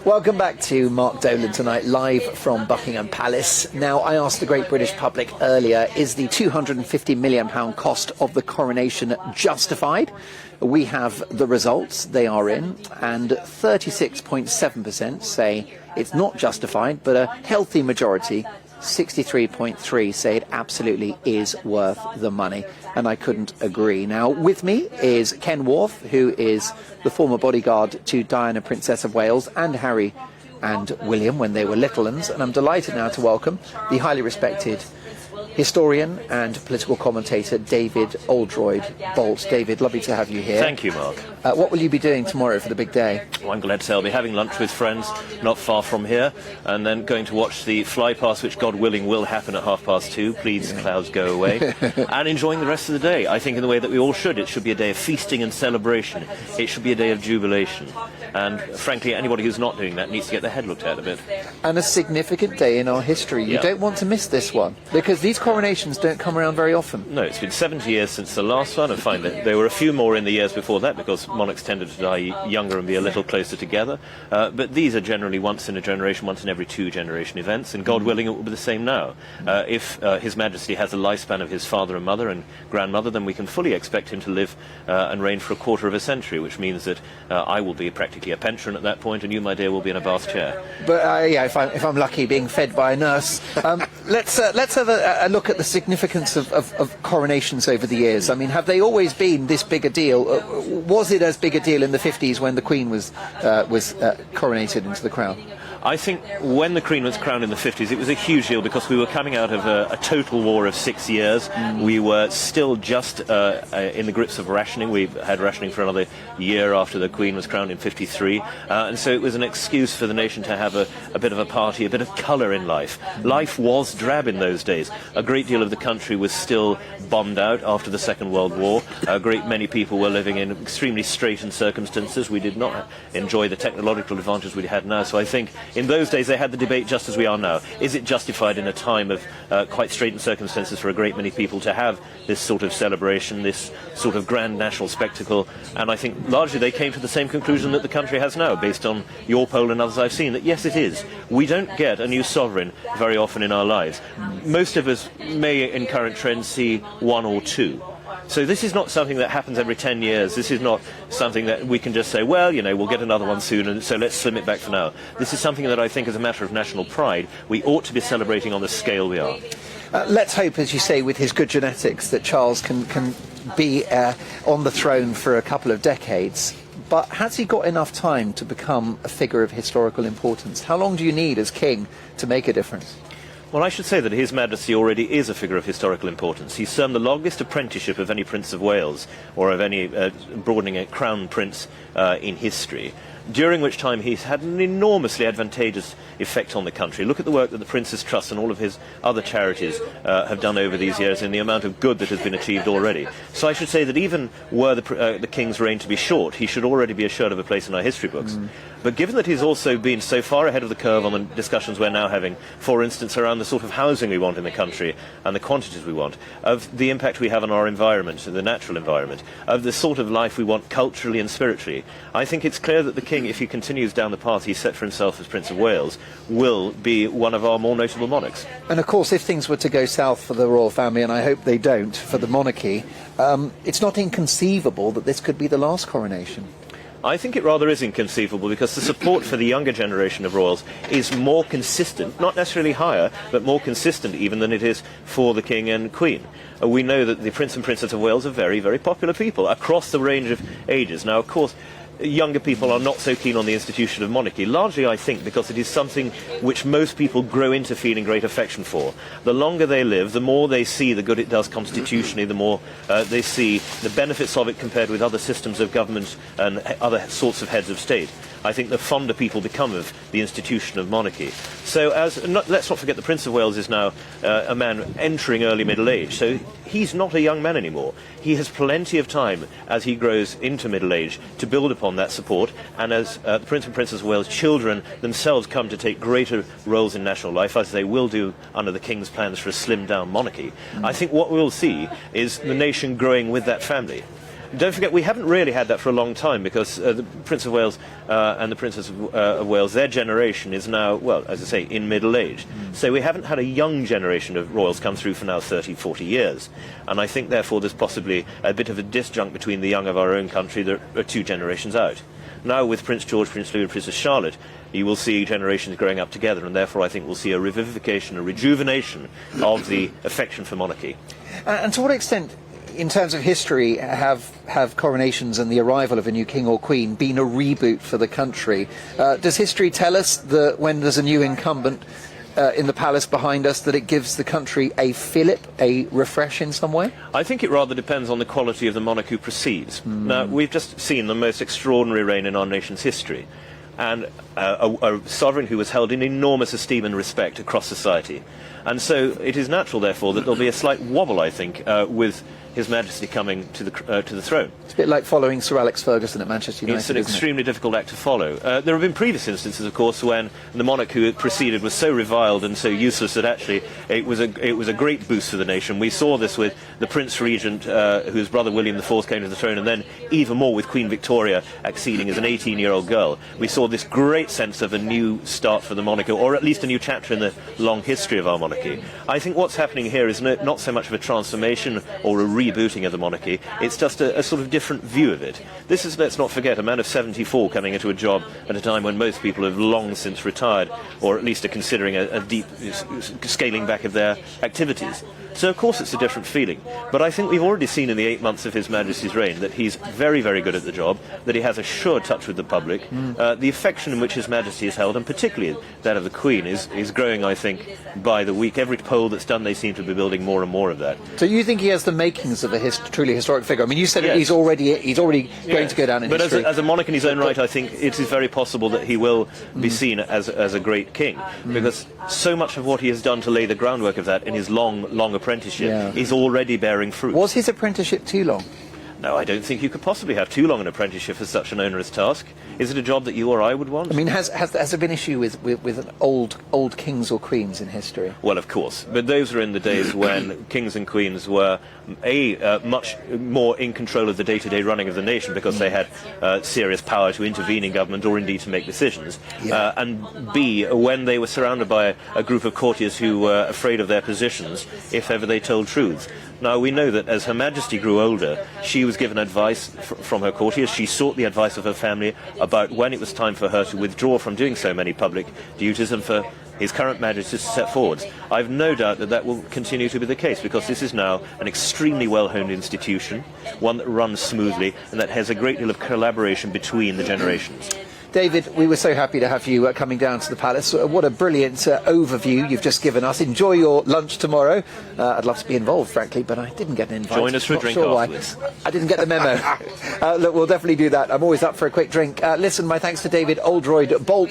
Welcome back to Mark Dolan tonight, live from Buckingham Palace. Now, I asked the great British public earlier, is the £250 million cost of the coronation justified? We have the results, they are in, and 36.7% say it's not justified, but a healthy majority, 63.3%, say it absolutely is worth the money, and I couldn't agree. Now, with me is Ken Warfe, who is the former bodyguard to Diana, Princess of Wales, and Harry and William when they were little uns, and I'm delighted now to welcome the highly respected historian and political commentator David Oldroyd-Bolt. David, lovely to have you here. Thank you, Mark. What will you be doing tomorrow for the big day? Well, I'm glad to say I'll be having lunch with friends not far from here, and then going to watch the fly-past, which, God willing, will happen at 2:30. Please, clouds go away. And enjoying the rest of the day, I think, in the way that we all should. It should be a day of feasting and celebration. It should be a day of jubilation. And, frankly, anybody who's not doing that needs to get their head looked at a bit. And a significant day in our history. You don't want to miss this one, because these coronations don't come around very often. No, it's been 70 years since the last one. I find that there were a few more in the years before that, because monarchs tended to die younger and be a little closer together. But these are generally once in a generation, once in every 2 generation events, and God willing it will be the same now. If His Majesty has the lifespan of his father and mother and grandmother, then we can fully expect him to live and reign for a quarter of a century, which means that I will be practically a pensioner at that point, and you, my dear, will be in a bath chair. But yeah, if I'm lucky, being fed by a nurse. Let's have a look at the significance of coronations over the years. I mean, have they always been this big a deal? Was it as big a deal in the 50s when the Queen was coronated into the crown? I think when the Queen was crowned in the 50s, it was a huge deal because we were coming out of a total war of 6 years. We were still just in the grips of rationing. We had rationing for another year after the Queen was crowned in 53. And so it was an excuse for the nation to have a bit of a party, a bit of colour in life. Life was drab in those days. A great deal of the country was still bombed out after the Second World War. A great many people were living in extremely straitened circumstances. We did not enjoy the technological advantage we had now. So I think in those days they had the debate just as we are now. Is it justified in a time of quite straitened circumstances for a great many people to have this sort of celebration, this sort of grand national spectacle? And I think largely they came to the same conclusion that the country has now, based on your poll and others I've seen, that yes, it is. We don't get a new sovereign very often in our lives. Most of us may, in current trends, see 1 or 2. So this is not something that happens every 10 years. This is not something that we can just say, well, you know, we'll get another one soon, and so let's slim it back for now. This is something that I think, as a matter of national pride, we ought to be celebrating on the scale we are. Let's hope, as you say, with his good genetics, that Charles can be on the throne for a couple of decades. But has he got enough time to become a figure of historical importance? How long do you need as king to make a difference? Well, I should say that His Majesty already is a figure of historical importance. He's served the longest apprenticeship of any Prince of Wales, or of any broadening a crown prince in history, during which time he's had an enormously advantageous effect on the country. Look at the work that the Prince's Trust and all of his other charities have done over these years, and the amount of good that has been achieved already. So I should say that even were the King's reign to be short, he should already be assured of a place in our history books. But given that he's also been so far ahead of the curve on the discussions we're now having, for instance, around the sort of housing we want in the country and the quantities we want, of the impact we have on our environment, the natural environment, of the sort of life we want culturally and spiritually, I think it's clear that the King, if he continues down the path he's set for himself as Prince of Wales, will be one of our more notable monarchs. And of course, if things were to go south for the royal family, and I hope they don't, for the monarchy, it's not inconceivable that this could be the last coronation. I think it rather is inconceivable, because the support for the younger generation of royals is more consistent, not necessarily higher, but more consistent even than it is for the King and Queen. We know that the Prince and Princess of Wales are very, very popular people across the range of ages. Now, of course, younger people are not so keen on the institution of monarchy, largely, I think, because it is something which most people grow into feeling great affection for. The longer they live, the more they see the good it does constitutionally, the more they see the benefits of it compared with other systems of government and other sorts of heads of state. I think the fonder people become of the institution of monarchy. So let's not forget the Prince of Wales is now a man entering early middle age, so he's not a young man anymore. He has plenty of time as he grows into middle age to build upon that support, and as the Prince and Princess of Wales' children themselves come to take greater roles in national life, as they will do under the King's plans for a slimmed-down monarchy, I think what we'll see is the nation growing with that family. Don't forget, we haven't really had that for a long time, because the Prince of Wales and the Princess of Wales, their generation is now, well, as I say, in middle age. So we haven't had a young generation of royals come through for now 30, 40 years. And I think, therefore, there's possibly a bit of a disjunct between the young of our own country that are 2 generations out. Now, with Prince George, Prince Louis and Princess Charlotte, you will see generations growing up together, and therefore I think we'll see a revivification, a rejuvenation of the affection for monarchy. And to what extent, in terms of history, have coronations and the arrival of a new king or queen been a reboot for the country? Does history tell us that when there's a new incumbent in the palace behind us, that it gives the country a fillip, a refresh in some way? I think it rather depends on the quality of the monarch who precedes. Now, we've just seen the most extraordinary reign in our nation's history, and a sovereign who was held in enormous esteem and respect across society. And so it is natural, therefore, that there'll be a slight wobble, I think, with His Majesty coming to the throne. It's a bit like following Sir Alex Ferguson at Manchester United. It's an extremely difficult act to follow. There have been previous instances, of course, when the monarch who had preceded was so reviled and so useless that actually it was a great boost for the nation. We saw this with the Prince Regent, whose brother William IV came to the throne, and then even more with Queen Victoria acceding as an 18-year-old girl. We saw this great sense of a new start for the monarchy, or at least a new chapter in the long history of our monarchy. I think what's happening here is not so much of a transformation or a rebooting of the monarchy, it's just a sort of different view of it. This is, let's not forget, a man of 74 coming into a job at a time when most people have long since retired, or at least are considering a deep scaling back of their activities. So of course it's a different feeling. But I think we've already seen in the 8 months of His Majesty's reign that he's very, very good at the job, that he has a sure touch with the public. The affection in which His Majesty is held, and particularly that of the Queen, is growing, I think, by the week. Every poll that's done, they seem to be building more and more of that. So you think he has the makings of a truly historic figure? I mean, you said Yes. he's already going to go down in history. But as a monarch in his own right, I think it is very possible that he will be seen as a great king, because so much of what he has done to lay the groundwork of that in his long apprenticeship is already bearing fruit. Was his apprenticeship too long? No, I don't think you could possibly have too long an apprenticeship for such an onerous task. Is it a job that you or I would want? I mean, has there been issue with an old kings or queens in history? Well, of course. But those were in the days when kings and queens were, much more in control of the day-to-day running of the nation, because they had serious power to intervene in government or indeed to make decisions. And B, when they were surrounded by a group of courtiers who were afraid of their positions if ever they told truths. Now, we know that as Her Majesty grew older, she was given advice from her courtiers. She sought the advice of her family about when it was time for her to withdraw from doing so many public duties and for His current Majesty to step forwards. I've no doubt that that will continue to be the case, because this is now an extremely well-honed institution, one that runs smoothly and that has a great deal of collaboration between the generations. David, we were so happy to have you coming down to the palace. What a brilliant overview you've just given us. Enjoy your lunch tomorrow. I'd love to be involved, frankly, but I didn't get an invite. Join us for a drink afterwards. I didn't get the memo. Look, we'll definitely do that. I'm always up for a quick drink. Listen, my thanks to David Oldroyd-Bolt.